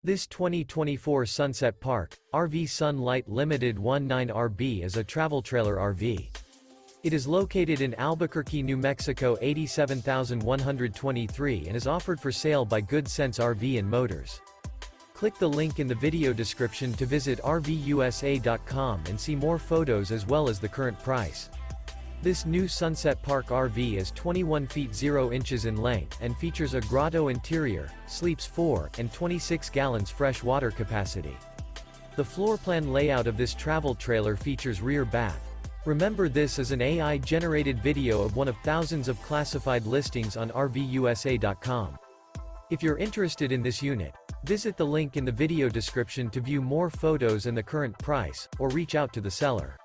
This 2024 Sunset Park, RV Sun Lite Limited 19RB is a travel trailer RV. It is located in Albuquerque, New Mexico 87123 and is offered for sale by Good Sense RV and Motors. Click the link in the video description to visit RVUSA.com and see more photos as well as the current price. This new Sunset Park RV is 21 feet 0 inches in length and features a grotto interior, sleeps 4, and 26 gallons fresh water capacity. The floor plan layout of this travel trailer features rear bath. Remember, this is an AI-generated video of one of thousands of classified listings on RVUSA.com. If you're interested in this unit, visit the link in the video description to view more photos and the current price, or reach out to the seller.